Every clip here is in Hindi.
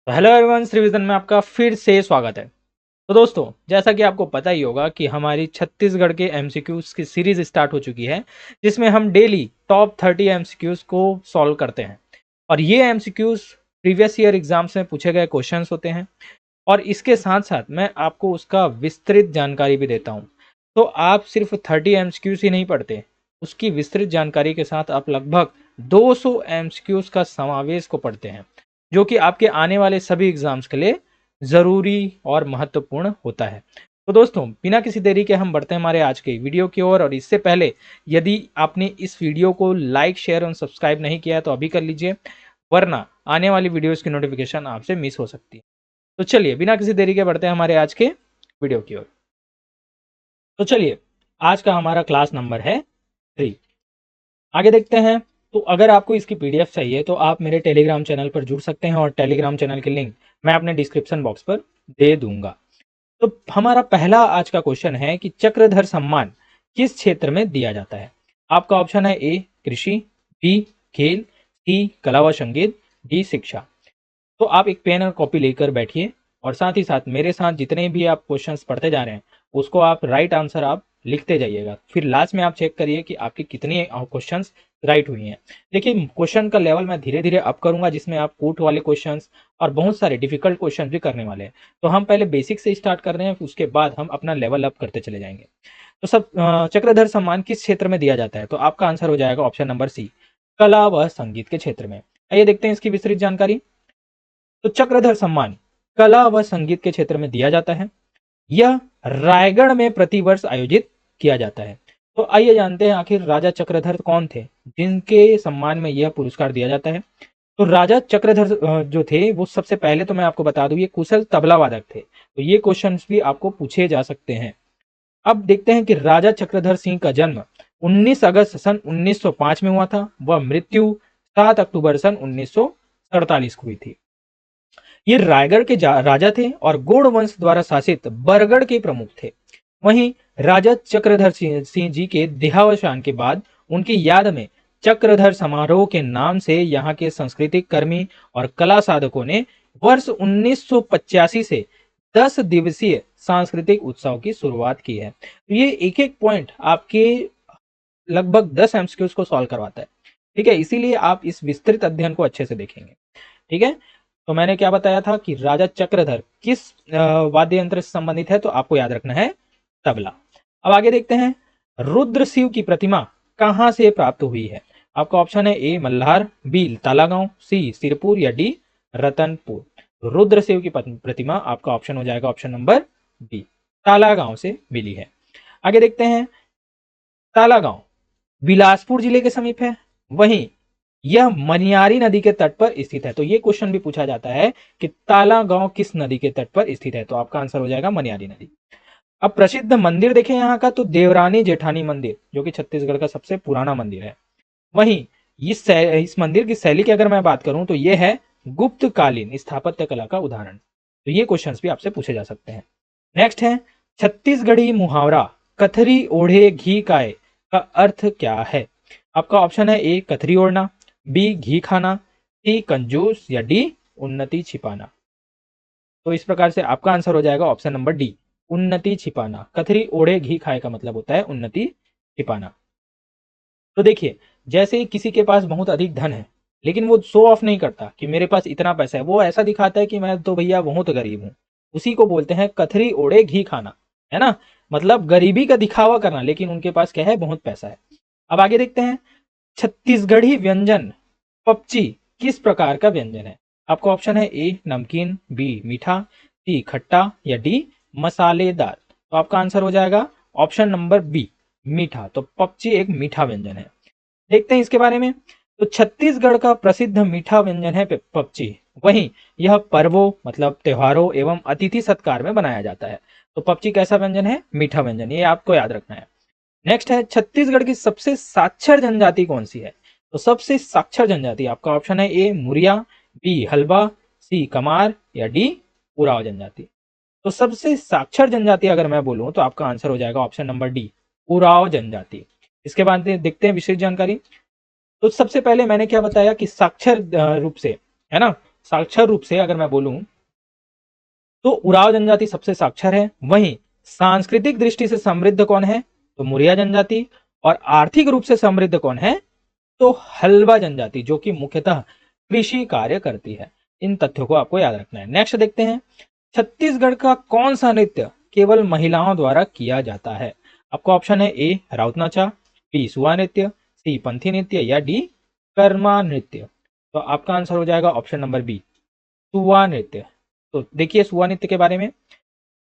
तो हेलो एवरीवन, रिवीजन में आपका फिर से स्वागत है। तो दोस्तों, जैसा कि आपको पता ही होगा कि हमारी छत्तीसगढ़ के एमसीक्यूज की सीरीज स्टार्ट हो चुकी है, जिसमें हम डेली टॉप 30 एमसीक्यूज को सॉल्व करते हैं। और ये एमसीक्यूज प्रीवियस ईयर एग्जाम्स में पूछे गए क्वेश्चंस होते हैं, और इसके साथ साथ मैं आपको उसका विस्तृत जानकारी भी देता हूँ। तो आप सिर्फ 30 एमसीक्यूज ही नहीं पढ़ते, उसकी विस्तृत जानकारी के साथ आप लगभग 200 एमसीक्यूज का समावेश को पढ़ते हैं, जो कि आपके आने वाले सभी एग्जाम्स के लिए ज़रूरी और महत्वपूर्ण होता है। तो दोस्तों, बिना किसी देरी के हम बढ़ते हैं हमारे आज के वीडियो की ओर। और इससे पहले यदि आपने इस वीडियो को लाइक, शेयर और सब्सक्राइब नहीं किया है तो अभी कर लीजिए, वरना आने वाली वीडियोस की नोटिफिकेशन आपसे मिस हो सकती है। तो चलिए, बिना किसी देरी के बढ़ते हैं हमारे आज के वीडियो की ओर। तो चलिए, आज का हमारा क्लास नंबर है 3। आगे देखते हैं। तो अगर आपको इसकी पीडीएफ चाहिए तो आप मेरे टेलीग्राम चैनल पर जुड़ सकते हैं, और टेलीग्राम चैनल की लिंक मैं अपने डिस्क्रिप्शन बॉक्स पर दे दूंगा। तो हमारा पहला आज का क्वेश्चन है कि चक्रधर सम्मान किस क्षेत्र में दिया जाता है। आपका ऑप्शन है ए कृषि, बी खेल, सी कला व संगीत, डी शिक्षा। तो आप एक पेन और कॉपी लेकर बैठिए, और साथ ही साथ मेरे साथ जितने भी आप क्वेश्चंस पढ़ते जा रहे हैं उसको आप राइट आंसर आप लिखते जाइएगा। फिर लास्ट में आप चेक करिए कि आपकी कितनी क्वेश्चंस राइट हुई हैं। देखिए, क्वेश्चन का लेवल मैं धीरे धीरे अप करूंगा, जिसमें आप कूट वाले क्वेश्चंस और बहुत सारे डिफिकल्ट क्वेश्चन भी करने वाले हैं। तो हम पहले बेसिक से स्टार्ट कर रहे हैं, फिर उसके बाद हम अपना लेवल अप करते चले जाएंगे। तो सब चक्रधर सम्मान किस क्षेत्र में दिया जाता है, तो आपका आंसर हो जाएगा ऑप्शन नंबर सी, कला व संगीत के क्षेत्र में। आइए देखते हैं इसकी विस्तृत जानकारी। तो चक्रधर सम्मान कला व संगीत के क्षेत्र में दिया जाता है। यह रायगढ़ में प्रतिवर्ष आयोजित किया जाता है। तो आइए जानते हैं आखिर राजा चक्रधर कौन थे जिनके सम्मान में यह पुरस्कार दिया जाता है। तो राजा चक्रधर जो थे वो सबसे पहले तो मैं आपको बता दूं, ये कुशल तबला वादक थे। तो ये क्वेश्चंस भी आपको पूछे जा सकते हैं। अब देखते हैं कि राजा चक्रधर सिंह का जन्म 19 अगस्त सन 1905 में हुआ था। वह मृत्यु 7 अक्टूबर सन 1947 को हुई थी। ये रायगढ़ के राजा थे और गौड़ वंश द्वारा शासित बरगढ़ के प्रमुख थे। वहीं राजा चक्रधर सिंह जी के देहावसान के बाद उनकी याद में चक्रधर समारोह के नाम से यहाँ के सांस्कृतिक कर्मी और कला साधकों ने वर्ष 1985 से 10 दिवसीय सांस्कृतिक उत्सव की शुरुआत की है। तो ये एक एक पॉइंट आपके लगभग 10 एमसीक्यूज को सॉल्व करवाता है। ठीक है, इसीलिए आप इस विस्तृत अध्ययन को अच्छे से देखेंगे। ठीक है, तो मैंने क्या बताया था कि राजा चक्रधर किस वाद्य यंत्र से संबंधित है, तो आपको याद रखना है तबला। अब आगे देखते हैं, रुद्र शिव की प्रतिमा कहां से प्राप्त हुई है। आपका ऑप्शन है ए मल्हार, बी तालागांव, सी सिरपुर या डी रतनपुर। तो रुद्र शिव की प्रतिमा आपका ऑप्शन हो जाएगा ऑप्शन नंबर बी, तालागांव से मिली है। आगे देखते हैं, तालागांव बिलासपुर जिले के समीप है। वहीं यह मनियारी नदी के तट पर स्थित है। तो ये क्वेश्चन भी पूछा जाता है कि ताला गांव किस नदी के तट पर स्थित है, तो आपका आंसर हो जाएगा मनियारी नदी। अब प्रसिद्ध मंदिर देखें यहाँ का, तो देवरानी जेठानी मंदिर, जो कि छत्तीसगढ़ का सबसे पुराना मंदिर है। वहीं इस मंदिर की शैली की अगर मैं बात करूं तो यह है गुप्त कालीन स्थापत्य कला का उदाहरण। तो ये क्वेश्चंस भी आपसे पूछे जा सकते हैं। नेक्स्ट है, छत्तीसगढ़ी मुहावरा कथरी ओढ़े घी काए का अर्थ क्या है। आपका ऑप्शन है ए कथरी ओढ़ना, बी घी खाना, सी कंजूस या डी उन्नति छिपाना। तो इस प्रकार से आपका आंसर हो जाएगा ऑप्शन नंबर डी, उन्नति छिपाना। कथरी ओढ़े घी खाए का मतलब होता है उन्नति छिपाना। तो देखिए, जैसे किसी के पास बहुत अधिक धन है, लेकिन वो शो ऑफ नहीं करता कि मेरे पास इतना पैसा है, वो ऐसा दिखाता है कि मैं तो भैया बहुत गरीब हूं। उसी को बोलते हैं कथरी ओढ़े घी खाना, है ना। मतलब गरीबी का दिखावा करना, लेकिन उनके पास क्या है, बहुत पैसा है। अब आगे देखते हैं, छत्तीसगढ़ी व्यंजन पपची किस प्रकार का व्यंजन है। आपका ऑप्शन है ए नमकीन, बी मीठा, सी खट्टा या डी मसालेदार। तो आपका आंसर हो जाएगा ऑप्शन नंबर बी, मीठा। तो पपची एक मीठा व्यंजन है। देखते हैं इसके बारे में। तो छत्तीसगढ़ का प्रसिद्ध मीठा व्यंजन है पपची। वहीं यह पर्वों मतलब त्योहारों एवं अतिथि सत्कार में बनाया जाता है। तो पपची कैसा व्यंजन है, मीठा व्यंजन, ये आपको याद रखना है। नेक्स्ट है, छत्तीसगढ़ की सबसे साक्षर जनजाति कौन सी है। तो सबसे साक्षर जनजाति आपका ऑप्शन है ए मुरिया, बी हल्बा, सी कमार या डी उराव जनजाति। तो सबसे साक्षर जनजाति अगर मैं बोलूं तो आपका आंसर हो जाएगा ऑप्शन नंबर डी, उराव जनजाति। इसके बाद देखते हैं विशेष जानकारी। तो सबसे पहले मैंने क्या बताया कि साक्षर रूप से, है ना, साक्षर रूप से अगर मैं बोलूं तो उराव जनजाति सबसे साक्षर है। वहीं सांस्कृतिक दृष्टि से समृद्ध कौन है, तो मुरिया जनजाति। और आर्थिक रूप से समृद्ध कौन है, तो हल्बा जनजाति, जो कि मुख्यतः कृषि कार्य करती है। इन तथ्यों को आपको याद रखना है। नेक्स्ट देखते हैं, छत्तीसगढ़ का कौन सा नृत्य केवल महिलाओं द्वारा किया जाता है। आपको ऑप्शन है ए राउत नाचा, बी सुआ नृत्य, सी पंथी नृत्य या डी कर्मा नृत्य। तो आपका आंसर हो जाएगा ऑप्शन नंबर बी सुआ नृत्य। तो देखिए सुआ नृत्य के बारे में,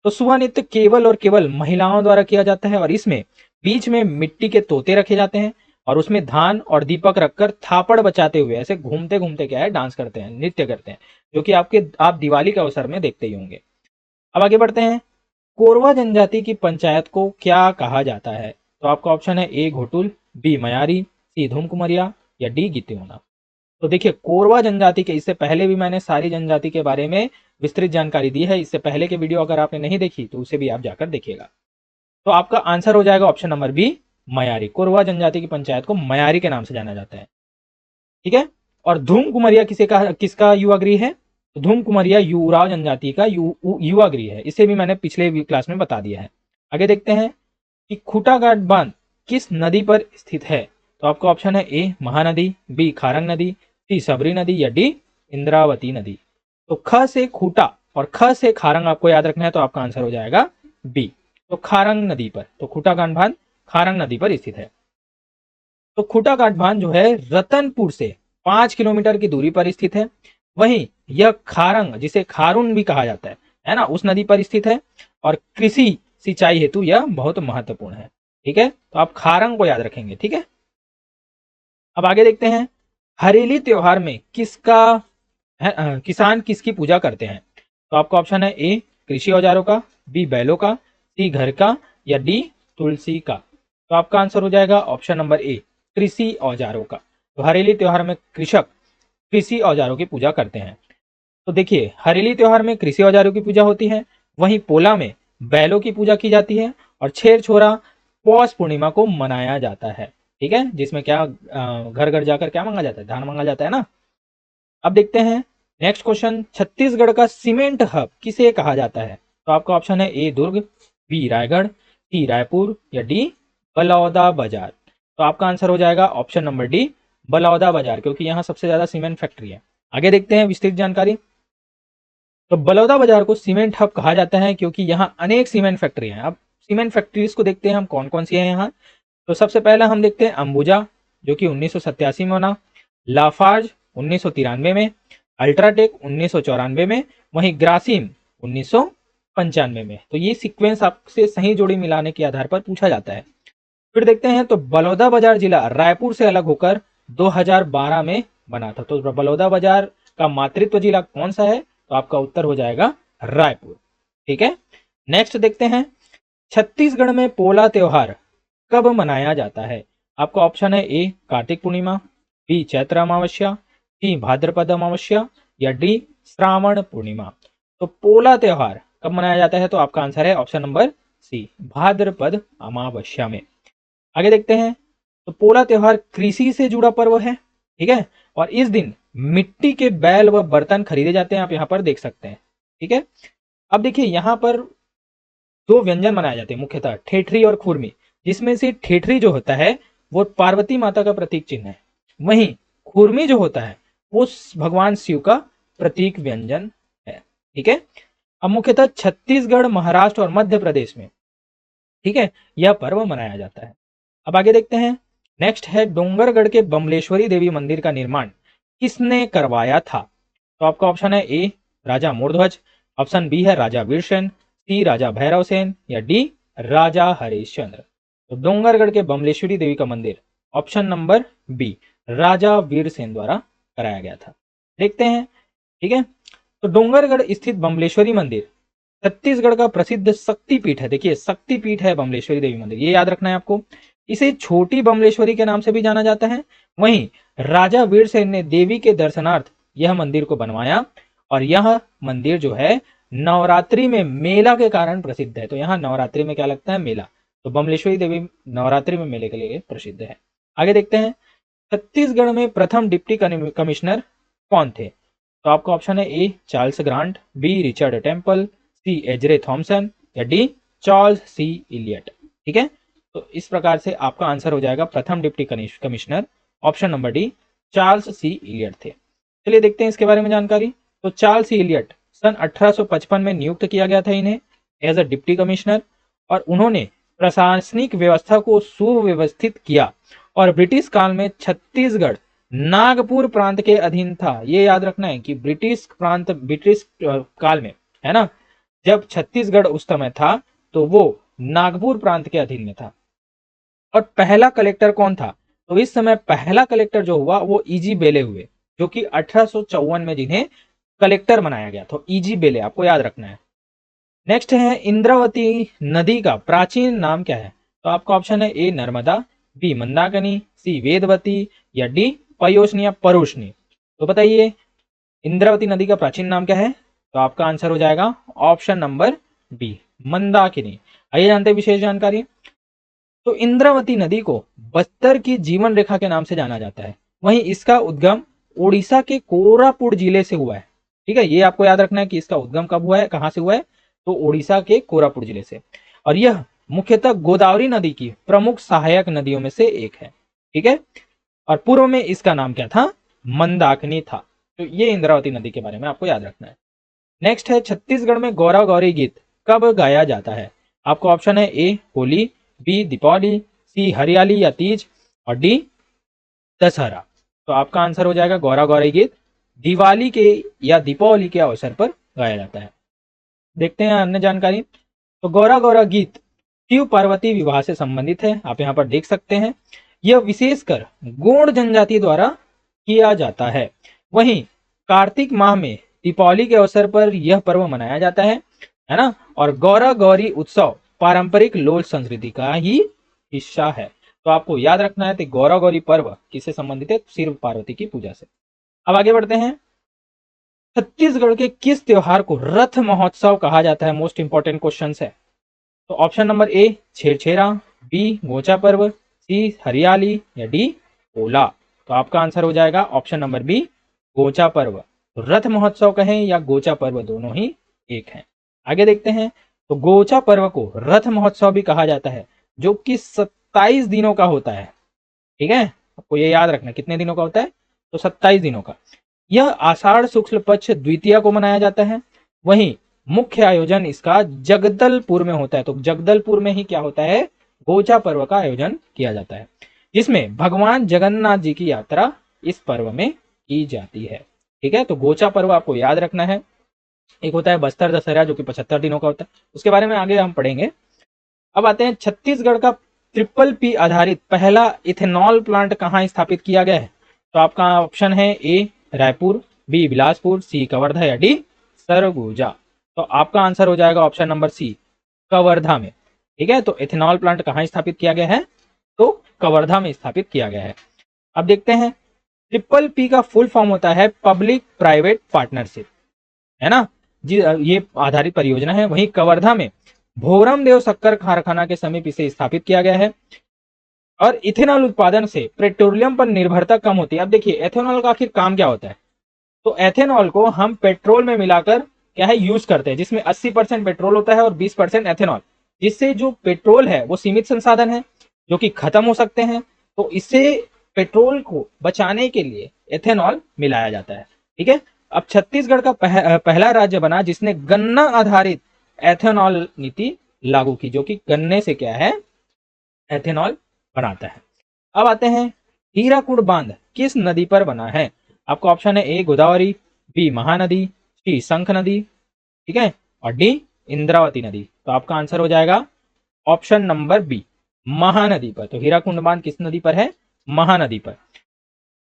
तो सुआ नृत्य केवल और केवल महिलाओं द्वारा किया जाता है और इसमें बीच में मिट्टी के तोते रखे जाते हैं और उसमें धान और दीपक रखकर थापड़ बचाते हुए ऐसे घूमते घूमते क्या है डांस करते हैं, नृत्य करते हैं, जो कि आप दिवाली के अवसर में देखते ही होंगे। अब आगे बढ़ते हैं, कोरवा जनजाति की पंचायत को क्या कहा जाता है। तो आपका ऑप्शन है ए घोटुल, बी मयारी, सी धूमकुमरिया या डी गितियोना। तो देखिए कोरवा जनजाति के, इससे पहले भी मैंने सारी जनजाति के बारे में विस्तृत जानकारी दी है। इससे पहले की वीडियो अगर आपने नहीं देखी तो उसे भी आप जाकर देखिएगा। तो आपका आंसर हो जाएगा ऑप्शन नंबर बी मयारी। कोरवा जनजाति की पंचायत को मयारी के नाम से जाना जाता है। ठीक है। और धूम कुमरिया किसका युवा गृह है, तो धूम कुमरिया उराव जनजाति का युवा गृह है। इसे भी मैंने पिछले क्लास में बता दिया है। आगे देखते हैं कि खूटाघाट बांध किस नदी पर स्थित है। तो आपका ऑप्शन है ए महानदी, बी खारंग नदी, सी सबरी नदी या डी इंद्रावती नदी। तो ख से खूटा और ख से खारंग आपको याद रखना है, तो आपका आंसर हो जाएगा बी, तो खारंग नदी पर। तो खूटाघाट बांध खारंग नदी पर स्थित है। तो खूटाघाट बांध जो है रतनपुर से 5 किलोमीटर की दूरी पर स्थित है। वहीं यह खारंग, जिसे खारून भी कहा जाता है ना, उस नदी पर स्थित है और कृषि सिंचाई हेतु यह बहुत महत्वपूर्ण है। ठीक है, तो आप खारंग को याद रखेंगे। ठीक है, अब आगे देखते हैं, हरेली त्योहार में किसान किसकी पूजा करते हैं। तो आपका ऑप्शन है ए कृषि औजारों का, बी बैलों का, सी घर का या डी तुलसी का। तो आपका आंसर हो जाएगा ऑप्शन नंबर ए कृषि औजारों का। तो हरेली त्योहार में कृषक कृषि औजारों की पूजा करते हैं। तो देखिए हरेली त्योहार में कृषि औजारों की पूजा होती है, वहीं पोला में बैलों की पूजा की जाती है और छेर छोरा पौष पूर्णिमा को मनाया जाता है। ठीक है, जिसमें क्या घर घर जाकर क्या मांगा जाता है, धान मांगा जाता है ना। अब देखते हैं नेक्स्ट क्वेश्चन, छत्तीसगढ़ का सीमेंट हब किसे कहा जाता है। तो आपका ऑप्शन है ए दुर्ग, बी रायगढ़, सी रायपुर या डी बलौदा बाजार। तो आपका आंसर हो जाएगा ऑप्शन नंबर डी बलौदा बाजार, क्योंकि यहाँ सबसे ज्यादा सीमेंट फैक्ट्री है। आगे देखते हैं विस्तृत जानकारी। तो बलौदा बाजार को सीमेंट हब कहा जाता है क्योंकि यहाँ अनेक सीमेंट फैक्ट्री हैं। अब सीमेंट फैक्ट्रीज को देखते हैं हम कौन कौन सी है यहाँ। तो सबसे पहला हम देखते हैं अंबुजा, जो कि 1987 में बना, लाफार्ज 1993 में, अल्ट्राटेक 1994 में, वहीं ग्रासिम 1995 में। तो ये सीक्वेंस आपसे सही जोड़ी मिलाने के आधार पर पूछा जाता है। फिर देखते हैं, तो बलौदा बाजार जिला रायपुर से अलग होकर 2012 में बना था। तो बलौदा बाजार का मातृत्व जिला कौन सा है, तो आपका उत्तर हो जाएगा रायपुर। ठीक है, नेक्स्ट देखते हैं, छत्तीसगढ़ में पोला त्योहार कब मनाया जाता है। आपका ऑप्शन है ए कार्तिक पूर्णिमा, बी चैत्र अमावस्या, सी भाद्रपद अमावस्या या डी श्रावण पूर्णिमा। तो पोला त्योहार कब मनाया जाता है, तो आपका आंसर है ऑप्शन नंबर सी भाद्रपद अमावस्या में। आगे देखते हैं, तो पोला त्योहार कृषि से जुड़ा पर्व है। ठीक है, और इस दिन मिट्टी के बैल व बर्तन खरीदे जाते हैं, आप यहाँ पर देख सकते हैं। ठीक है, अब देखिए यहाँ पर दो व्यंजन बनाए जाते हैं मुख्यतः, ठेठरी और खुरमी, जिसमें से ठेठरी जो होता है वो पार्वती माता का प्रतीक चिन्ह है, वहीं खुरमी जो होता है वो भगवान शिव का प्रतीक व्यंजन है। ठीक है, अब मुख्यतः छत्तीसगढ़, महाराष्ट्र और मध्य प्रदेश में ठीक है यह पर्व मनाया जाता है। अब आगे देखते हैं, नेक्स्ट है डोंगरगढ़ के बमलेश्वरी देवी मंदिर का निर्माण किसने करवाया था। तो आपका ऑप्शन है ए राजा मोरध्वज, ऑप्शन बी है राजा वीरसेन, सी राजा भैरव सेन या डी राजा हरिश्चंद्र। तो डोंगरगढ़ के बमलेश्वरी देवी का मंदिर ऑप्शन नंबर बी राजा वीरसेन द्वारा कराया गया था। देखते हैं, ठीक है, तो डोंगरगढ़ स्थित बमलेश्वरी मंदिर छत्तीसगढ़ का प्रसिद्ध शक्तिपीठ है। देखिए शक्तिपीठ है बमलेश्वरी देवी मंदिर, ये याद रखना है आपको। इसे छोटी बमलेश्वरी के नाम से भी जाना जाता है। वहीं राजा वीरसेन ने देवी के दर्शनार्थ यह मंदिर को बनवाया और यह मंदिर जो है नवरात्रि में मेला के कारण प्रसिद्ध है। तो यहाँ नवरात्रि में क्या लगता है, मेला। तो बमलेश्वरी देवी नवरात्रि में मेले के लिए प्रसिद्ध है। आगे देखते हैं, छत्तीसगढ़ में प्रथम डिप्टी कमिश्नर कौन थे। तो आपका ऑप्शन है A Charles Grant, B Richard Temple, C एजरे थॉमसन या डी चार्ल्स सी इलियट। ठीक है, तो इस प्रकार से आपका आंसर हो जाएगा प्रथम deputy commissioner option number D Charles C Elliot थे। चलिए देखते हैं इसके बारे में जानकारी। तो चार्ल्स सी इलियट सन 1855 में नियुक्त किया गया था इन्हें एज अ डिप्टी कमिश्नर, और उन्होंने प्रशासनिक व्यवस्था को सुव्यवस्थित किया और ब्रिटिश काल में छत्तीसगढ़ नागपुर प्रांत के अधीन था। ये याद रखना है कि ब्रिटिश काल में, है ना, जब छत्तीसगढ़ उस समय था तो वो नागपुर प्रांत के अधीन में था। और पहला कलेक्टर कौन था? तो इस समय पहला कलेक्टर जो हुआ वो ईजी बेले हुए, जो कि 1854 में जिन्हें कलेक्टर बनाया गया। तो ईजी बेले आपको याद रखना है। नेक्स्ट है इंद्रावती नदी का प्राचीन नाम क्या है? तो आपका ऑप्शन है ए नर्मदा, बी मंदाकिनी, सी वेदवती या डी पयोष्णी या परोशनी। तो बताइए इंद्रावती नदी का प्राचीन नाम क्या है? तो आपका आंसर हो जाएगा ऑप्शन नंबर बी मंदाकिनी। आइए जानते हैं विशेष जानकारी। तो इंद्रावती नदी को बस्तर की जीवन रेखा के नाम से जाना जाता है। वहीं इसका उद्गम ओडिशा के कोरापुट जिले से हुआ है। ठीक है, ये आपको याद रखना है कि इसका उद्गम कब हुआ है, कहां से हुआ है, तो ओडिशा के कोरापुट जिले से। और यह मुख्यतः गोदावरी नदी की प्रमुख सहायक नदियों में से एक है। ठीक है, और पूर्व में इसका नाम क्या था? मंदाकिनी था। तो ये इंद्रावती नदी के बारे में आपको याद रखना है। नेक्स्ट है छत्तीसगढ़ में गौरा गौरी गीत कब गाया जाता है? आपको ऑप्शन है ए होली, बी दीपावली, सी हरियाली या तीज और डी दशहरा। तो आपका आंसर हो जाएगा गौरा गौरी गीत दिवाली के या दीपावली के अवसर पर गाया जाता है। देखते हैं अन्य जानकारी। तो गौरा गौरा गीत शिव पार्वती विवाह से संबंधित है, आप यहाँ पर देख सकते हैं। यह विशेषकर गोंड जनजाति द्वारा किया जाता है। वहीं कार्तिक माह में दीपावली के अवसर पर यह पर्व मनाया जाता है ना। और गौरा गौरी उत्सव पारंपरिक लोक संस्कृति का ही हिस्सा है। तो आपको याद रखना है कि गौरा गौरी पर्व किससे संबंधित है? शिव पार्वती की पूजा से। अब आगे बढ़ते हैं। छत्तीसगढ़ के किस त्योहार को रथ महोत्सव कहा जाता है? मोस्ट इंपॉर्टेंट क्वेश्चन है। तो option number A Chherchhera, B Gocha पर्व, सी हरियाली या डी पोला। तो आपका आंसर हो जाएगा ऑप्शन नंबर बी गोचा पर्व। तो रथ महोत्सव कहें या गोचा पर्व दोनों ही एक हैं। आगे देखते हैं। तो गोचा पर्व को रथ महोत्सव भी कहा जाता है, जो कि 27 दिनों का होता है। ठीक है, आपको ये याद रखना कितने दिनों का होता है? तो 27 दिनों का। यह आषाढ़ शुक्ल पक्ष द्वितीया को मनाया जाता है। वहीं मुख्य आयोजन इसका जगदलपुर में होता है। तो जगदलपुर में ही क्या होता है? गोचा पर्व का आयोजन किया जाता है, जिसमें भगवान जगन्नाथ जी की यात्रा इस पर्व में की जाती है। ठीक है, तो गोचा पर्व आपको याद रखना है। एक होता है बस्तर दशहरा जो कि 75 दिनों का होता है, उसके बारे में आगे हम पढ़ेंगे। अब आते हैं छत्तीसगढ़ का ट्रिपल पी आधारित पहला इथेनॉल प्लांट कहाँ स्थापित किया गया है? तो आपका ऑप्शन है ए रायपुर, बी बिलासपुर, सी कवर्धा या डी सरगुजा। तो आपका आंसर हो जाएगा ऑप्शन नंबर सी कवर्धा में। ठीक है, तो इथेनॉल प्लांट कहाँ स्थापित किया गया है? तो कवर्धा में स्थापित किया गया है। अब देखते हैं। ट्रिपल पी का फुल फॉर्म होता है पब्लिक प्राइवेट पार्टनरशिप, है ना जी। ये आधारित परियोजना है। वहीं कवर्धा में भोरम देव शक्कर कारखाना के समीप इसे स्थापित किया गया है। और इथेनॉल उत्पादन से पेट्रोलियम पर निर्भरता कम होती है। अब देखिए एथेनॉल का आखिर काम क्या होता है? तो एथेनॉल को हम पेट्रोल में मिलाकर क्या है यूज करते हैं, जिसमें 80% पेट्रोल होता है और 20% एथेनॉल, जिससे जो पेट्रोल है वो सीमित संसाधन है जो कि खत्म हो सकते हैं। तो इससे पेट्रोल को बचाने के लिए एथेनॉल मिलाया जाता है। ठीक है, अब छत्तीसगढ़ का पहला राज्य बना जिसने गन्ना आधारित एथेनॉल नीति लागू की, जो कि गन्ने से क्या है? एथेनॉल बनाता है। अब आते हैं। हीराकुड बांध किस नदी पर बना है? आपका ऑप्शन है ए गोदावरी, बी महानदी, सी शंख नदी, ठीक है, और डी इंद्रावती नदी। तो आपका आंसर हो जाएगा ऑप्शन नंबर बी महानदी पर। तो हीराकुंड बांध किस नदी पर है? महानदी पर।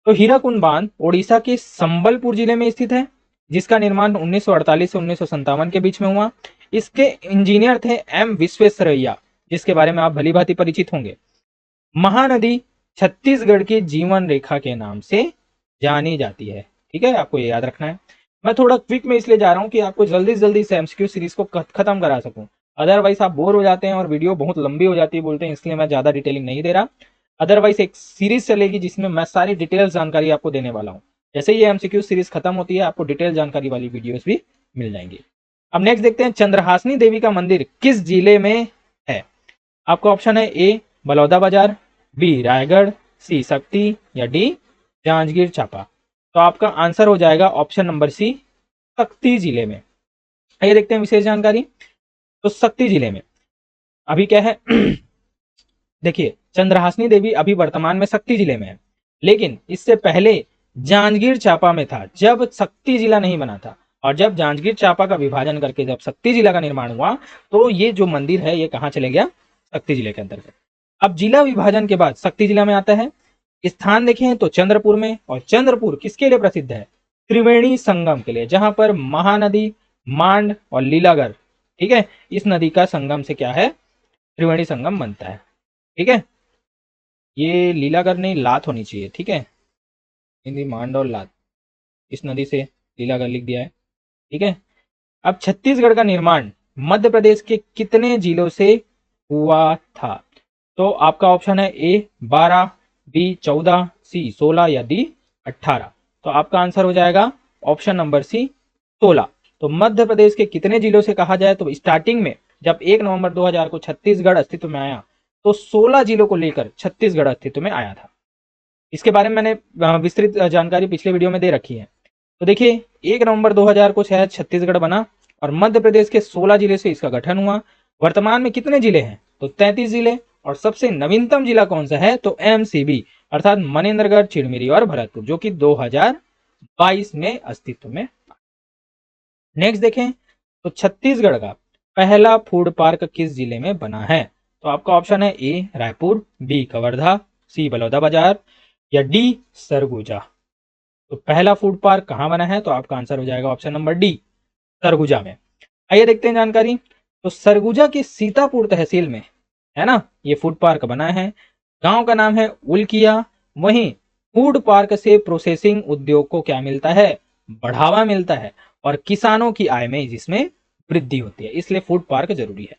तो हीराकुंड बांध ओडिशा के संबलपुर जिले में स्थित है, जिसका निर्माण 1948 से 1957 के बीच में हुआ। इसके इंजीनियर थे एम विश्वेश्वरैया, जिसके बारे में आप भली भांति परिचित होंगे। महानदी छत्तीसगढ़ की जीवन रेखा के नाम से जानी जाती है। ठीक है, आपको ये याद रखना है। मैं थोड़ा क्विक में इसलिए जा रहा हूँ कि आपको जल्दी से जल्दी से एमसीक्यू सीरीज को खत्म करा सकूं। अदरवाइज आप बोर हो जाते हैं और वीडियो बहुत लंबी हो जाती है बोलते हैं, इसलिए मैं ज्यादा डिटेलिंग नहीं दे रहा। अदरवाइज एक सीरीज चलेगी जिसमें मैं सारी डिटेल्स जानकारी आपको देने वाला हूँ। जैसे ये एमसीक्यू सीरीज खत्म होती है आपको डिटेल जानकारी वाली वीडियोस भी मिल जाएंगी। अब नेक्स्ट देखते हैं चंद्रहासिनी देवी का मंदिर किस जिले में है। आपका ऑप्शन है ए बलौदा बाजार, बी रायगढ़, सी शक्ति या डी जांजगीर चांपा। तो आपका आंसर हो जाएगा ऑप्शन नंबर सी शक्ति जिले में। आइए देखते हैं विशेष जानकारी। तो शक्ति जिले में अभी क्या है देखिए चंद्रहासिनी देवी अभी वर्तमान में शक्ति जिले में है, लेकिन इससे पहले जांजगीर चांपा में था जब शक्ति जिला नहीं बना था। और जब जांजगीर चांपा का विभाजन करके जब शक्ति जिला का निर्माण हुआ तो ये जो मंदिर है ये कहाँ चले गया, शक्ति जिले के अंतर्गत। अब जिला विभाजन के बाद शक्ति जिला में आता है। स्थान देखें तो चंद्रपुर में, और चंद्रपुर किसके लिए प्रसिद्ध है, त्रिवेणी संगम के लिए, जहां पर महानदी मांड और लीलागर, ठीक है, इस नदी का संगम से क्या है, त्रिवेणी संगम बनता है। ठीक है, ये लीलागर नहीं लात होनी चाहिए, ठीक है, हिंदी मांड और लात, इस नदी से लीलागर लिख दिया है। ठीक है, अब छत्तीसगढ़ का निर्माण मध्य प्रदेश के कितने जिलों से हुआ था। तो आपका ऑप्शन है ए 12, बी 14, सी 16 या डी 18। तो आपका आंसर हो जाएगा ऑप्शन नंबर सी 16। तो मध्य प्रदेश के कितने जिलों से कहा जाए तो स्टार्टिंग में जब 1 नवंबर 2000 को छत्तीसगढ़ अस्तित्व में आया तो 16 जिलों को लेकर छत्तीसगढ़ अस्तित्व में आया था। इसके बारे में मैंने विस्तृत जानकारी पिछले वीडियो में दे रखी है। तो देखिए 1 नवंबर 2000 को शहर छत्तीसगढ़ बना और मध्य प्रदेश के 16 जिले से इसका गठन हुआ। वर्तमान में कितने जिले हैं तो 33 जिले। और सबसे नवीनतम जिला कौन सा है तो एमसीबी अर्थात मनेन्द्रगढ़, चिड़मिरी और भरतपुर, जो कि 2022 में अस्तित्व में। नेक्स्ट देखें तो छत्तीसगढ़ का पहला फूड पार्क किस जिले में बना है। तो आपका ऑप्शन है ए रायपुर, बी कवर्धा, सी बलौदाबाजार या डी सरगुजा। तो पहला फूड पार्क कहां बना है तो आपका आंसर हो जाएगा ऑप्शन नंबर डी सरगुजा में। आइए देखते हैं जानकारी। तो सरगुजा की सीतापुर तहसील में है ना ये फूड पार्क बना है। गांव का नाम है उल्किया। वहीं फूड पार्क से प्रोसेसिंग उद्योग को क्या मिलता है, बढ़ावा मिलता है और किसानों की आय में जिसमें वृद्धि होती है, इसलिए फूड पार्क जरूरी है।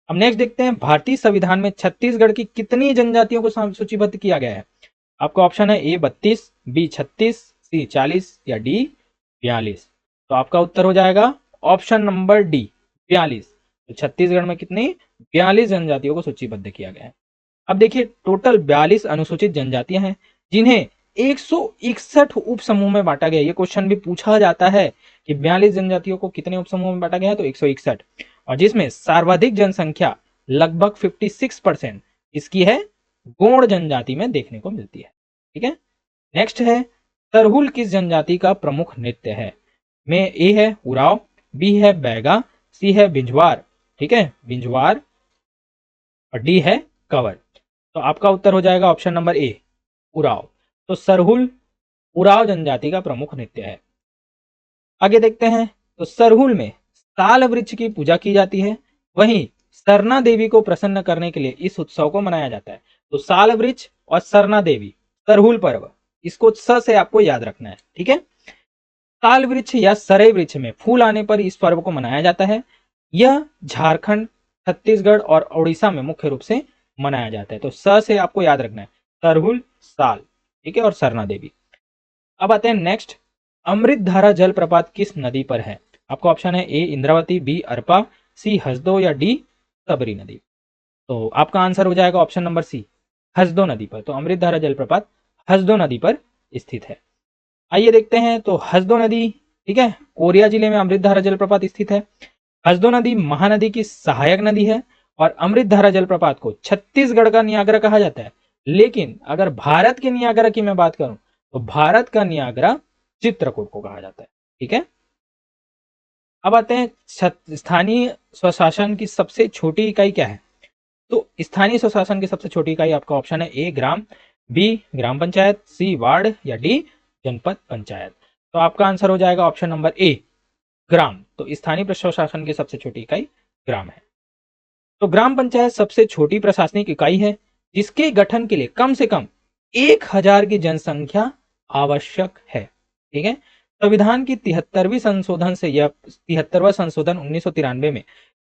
अब नेक्स्ट देखते हैं भारतीय संविधान में छत्तीसगढ़ की कितनी जनजातियों को सूचीबद्ध किया गया है। आपका ऑप्शन है ए 32, बी 36, सी 40 या डी 42। तो आपका उत्तर हो जाएगा ऑप्शन नंबर डी 42। तो छत्तीसगढ़ में कितनी 42 जनजातियों को सूचीबद्ध किया गया है। अब देखिए टोटल 42 अनुसूचित जनजातियां हैं जिन्हें 161 उप समूह में बांटा गया। ये क्वेश्चन भी पूछा जाता है कि 42 जनजातियों को कितने उप समूह में बांटा गया है तो 161, और जिसमें सर्वाधिक जनसंख्या लगभग 56% इसकी है गोंड जनजाति में देखने को मिलती है। ठीक है, नेक्स्ट है तरहुल किस जनजाति का प्रमुख नृत्य है। में ए है उराव, बी है बैगा, सी है बिंजवार, ठीक है बिंजवार, और डी है कंवर। तो आपका उत्तर हो जाएगा ऑप्शन नंबर ए उराव। तो सरहुल उराव जनजाति का प्रमुख नृत्य है। आगे देखते हैं तो सरहुल में साल वृक्ष की पूजा की जाती है। वहीं सरना देवी को प्रसन्न करने के लिए इस उत्सव को मनाया जाता है। तो साल वृक्ष और सरना देवी सरहुल पर्व, इसको स से आपको याद रखना है। ठीक है, साल वृक्ष या सरई वृक्ष में फूल आने पर इस पर्व को मनाया जाता है। यह झारखंड, छत्तीसगढ़ और उड़ीसा में मुख्य रूप से मनाया जाता है। तो स से आपको याद रखना है सरहुल, साल, ठीक है, और सरना देवी। अब आते हैं नेक्स्ट, अमृत धारा जलप्रपात किस नदी पर है। आपका ऑप्शन है ए इंद्रावती, बी अरपा, सी हसदो या डी सबरी नदी। तो आपका आंसर हो जाएगा ऑप्शन नंबर सी हसदो नदी पर। तो अमृत धारा जलप्रपात हसदो नदी पर स्थित है। आइए देखते हैं तो हसदो नदी, ठीक है, कोरिया जिले में अमृत धारा जलप्रपात स्थित है। हसदो नदी महानदी की सहायक नदी है और अमृत धारा जलप्रपात को छत्तीसगढ़ का नियाग्रा कहा जाता है। लेकिन अगर भारत के नियाग्रा की मैं बात करूं तो भारत का नियाग्रा चित्रकूट को कहा जाता है। ठीक है, अब आते हैं स्थानीय स्वशासन की सबसे छोटी इकाई क्या है। तो स्थानीय स्वशासन की सबसे छोटी इकाई आपका ऑप्शन है ए ग्राम, बी ग्राम पंचायत, सी वार्ड या डी जनपद पंचायत। तो आपका आंसर हो जाएगा ऑप्शन नंबर ए ग्राम। तो स्थानीय स्वशासन की सबसे छोटी इकाई ग्राम है। तो ग्राम पंचायत सबसे छोटी प्रशासनिक इकाई है जिसके गठन के लिए कम से कम 1000 की जनसंख्या आवश्यक है। ठीक है, संविधान की 73वीं संशोधन से यह 73वां संशोधन 1993 में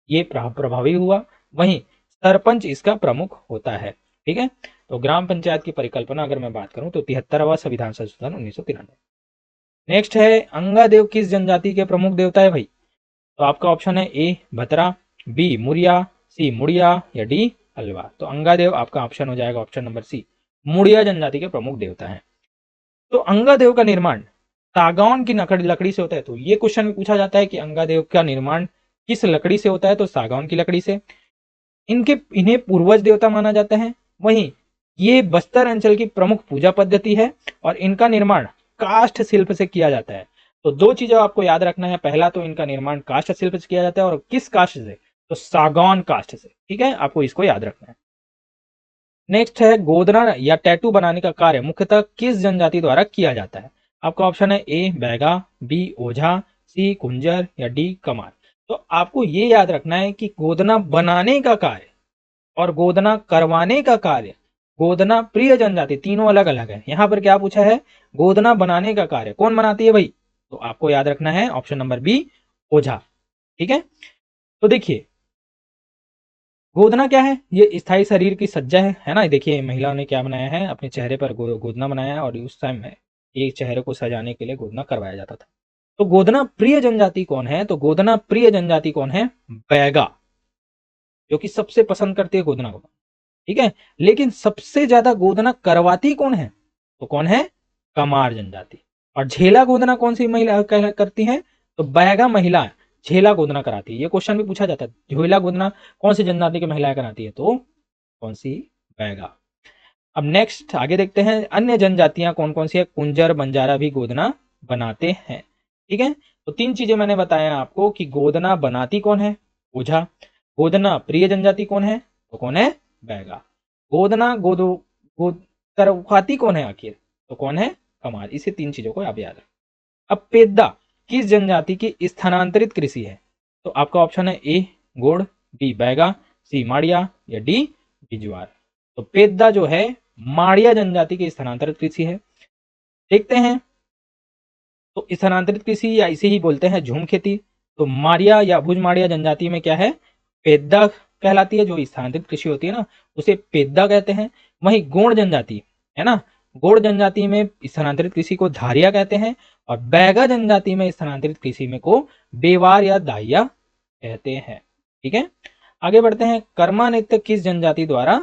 ये प्रभावी हुआ। वहीं सरपंच इसका प्रमुख होता है। ठीक है, तो ग्राम पंचायत की परिकल्पना अगर मैं बात करूं तो 73वां संविधान संशोधन 1993। नेक्स्ट है अंगादेव किस जनजाति के प्रमुख देवता है भाई? तो आपका ऑप्शन है ए भतरा, बी मुरिया, सी मुड़िया या डी हलवा। तो अंगादेव आपका ऑप्शन हो जाएगा ऑप्शन नंबर सी, मुड़िया जनजाति के प्रमुख देवता है। तो अंगादेव का निर्माण सागौन की लकड़ी से होता है। तो ये क्वेश्चन भी पूछा जाता है कि अंगादेव का निर्माण किस लकड़ी से होता है? तो सागौन की लकड़ी से। इन्हें पूर्वज देवता माना जाता है। वहीं ये बस्तर अंचल की प्रमुख पूजा पद्धति है और इनका निर्माण काष्ठ शिल्प से किया जाता है। तो दो चीजें आपको याद रखना है, पहला तो इनका निर्माण काष्ठ शिल्प से किया जाता है, और किस काष्ठ से? तो सागौन काष्ठ से। ठीक है, आपको इसको याद रखना है। नेक्स्ट है गोदना या टैटू बनाने का कार्य मुख्यतः किस जनजाति द्वारा किया जाता है? आपका ऑप्शन है ए बैगा, बी ओझा, सी कुंजर या डी कमार। तो आपको ये याद रखना है कि गोदना बनाने का कार्य और गोदना करवाने का कार्य, गोदना प्रिय जनजाति, तीनों अलग अलग है। यहां पर क्या पूछा है? गोदना बनाने का कार्य कौन बनाती है भाई? तो आपको याद रखना है ऑप्शन नंबर बी ओझा। ठीक है, तो देखिए गोदना क्या है? ये स्थायी शरीर की सज्जा है ना। देखिए महिलाओं ने क्या बनाया है, अपने चेहरे पर गोदना बनाया है, और उस टाइम में एक चेहरे को सजाने के लिए गोदना करवाया जाता था। तो गोदना प्रिय जनजाति कौन है? तो गोदना प्रिय जनजाति कौन है? बैगा, जो कि सबसे पसंद करती है गोदना को। ठीक है, लेकिन सबसे ज्यादा गोदना करवाती कौन है? तो कौन है? कमार जनजाति। और झेला गोदना कौन सी महिला करती है? तो बैगा महिला झेला गोदना कराती है। ये क्वेश्चन भी पूछा जाता है, झेला गोदना कौन सी जनजाति की महिलाएं कराती है? तो कौन सी? बैगा। अब नेक्स्ट आगे देखते हैं अन्य जनजातियां कौन कौन सी है। कुंजर बंजारा भी गोदना बनाते हैं। ठीक है, तो तीन चीजें मैंने बताया आपको कि गोदना बनाती कौन है? ओझा। गोदना प्रिय जनजाति कौन है? तो कौन है? बैगा। गोदना गोदो गोद करवाती कौन है आखिर? तो कौन है? कमार। इसे तीन चीजों को आप याद रखें। अब पेद्दा किस जनजाति की स्थानांतरित कृषि है? तो आपका ऑप्शन है ए गोड़, बी बैगा, सी माड़िया या डी बिजवार। तो पेद्दा जो है माड़िया जनजाति की स्थानांतरित कृषि है। देखते हैं, तो स्थानांतरित कृषि या इसे ही बोलते हैं झूम खेती। तो माड़िया या भुज माड़िया जनजाति में क्या है? पेद्दा कहलाती है। जो स्थानांतरित कृषि होती है ना, उसे पेद्दा कहते हैं। वहीं गोंड जनजाति है ना, गोंड जनजाति में स्थानांतरित कृषि को धारिया कहते हैं, और बैगा जनजाति में स्थानांतरित कृषि में को बेवार या दाहिया कहते हैं। ठीक है, आगे बढ़ते हैं। कर्मा नृत्य किस जनजाति द्वारा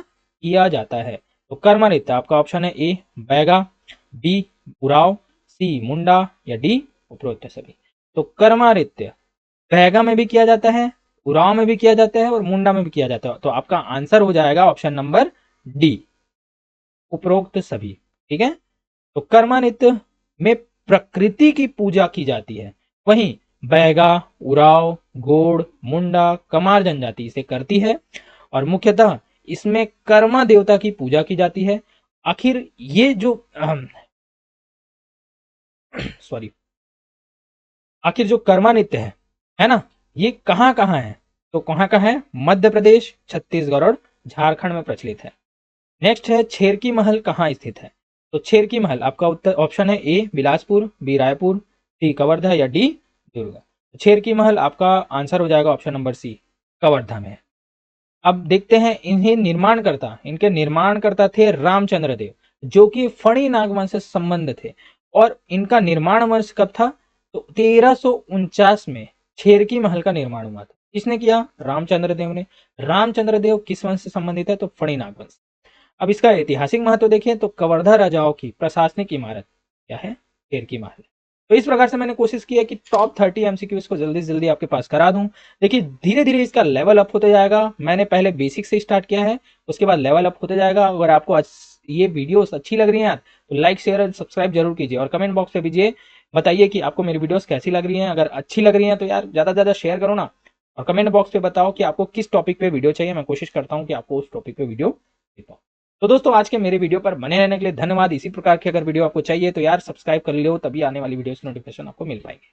किया जाता है? तो कर्मा नृत्य आपका ऑप्शन है ए बैगा, बी उराव, सी मुंडा या डी उपरोक्त सभी। तो कर्मा नृत्य बैगा में भी किया जाता है, उराव में भी किया जाता है और मुंडा में भी किया जाता है। तो आपका आंसर हो जाएगा ऑप्शन नंबर डी उपरोक्त सभी। ठीक है, तो कर्मा नृत्य में प्रकृति की पूजा की जाती है। वहीं बैगा, उराव, गोड़, मुंडा, कमार जनजाति इसे करती है, और मुख्यतः इसमें कर्मा देवता की पूजा की जाती है। आखिर ये जो सॉरी आखिर जो कर्मा नृत्य है ना, ये कहाँ कहाँ है? तो कहाँ का है? मध्य प्रदेश, छत्तीसगढ़ और झारखंड में प्रचलित है। नेक्स्ट है छेरकी महल कहाँ स्थित है? तो छेरकी महल आपका उत्तर ऑप्शन है ए बिलासपुर, बी रायपुर, सी कवर्धा या डी दुर्ग। छेरकी महल आपका आंसर हो जाएगा ऑप्शन नंबर सी कवर्धा में। अब देखते हैं इनके निर्माणकर्ता थे रामचंद्र देव, जो कि फणी नागवंश से संबंध थे। और इनका निर्माण वर्ष कब था? तो 1349 में छेरकी महल का निर्माण हुआ था। किसने किया? रामचंद्र देव ने। रामचंद्र देव किस वंश से संबंधित है? तो फणी नागवंश। अब इसका ऐतिहासिक महत्व देखें तो कवर्धा राजाओं की प्रशासनिक इमारत क्या है? छेरकी महल। तो इस प्रकार से मैंने कोशिश की है कि टॉप 30 एमसीक्यूज को जल्दी से जल्दी आपके पास करा दूं। देखिए धीरे धीरे इसका लेवल अप होते जाएगा। मैंने पहले बेसिक से स्टार्ट किया है, उसके बाद लेवल अप होते जाएगा। अगर आपको ये वीडियोस अच्छी लग रही हैं तो लाइक शेयर और सब्सक्राइब जरूर कीजिए, और कमेंट बॉक्स पे दीजिए, बताइए कि आपको मेरी वीडियोस कैसी लग रही हैं। अगर अच्छी लग रही हैं तो यार ज्यादा से ज्यादा शेयर करो ना, और कमेंट बॉक्स पे बताओ कि आपको किस टॉपिक पे वीडियो चाहिए। मैं कोशिश करता हूँ कि आपको उस टॉपिक पे वीडियो दे पाऊँ। तो दोस्तों आज के मेरे वीडियो पर बने रहने के लिए धन्यवाद। इसी प्रकार की अगर वीडियो आपको चाहिए तो यार सब्सक्राइब कर लो, तभी आने वाली वीडियो की नोटिफिकेशन आपको मिल पाएगी।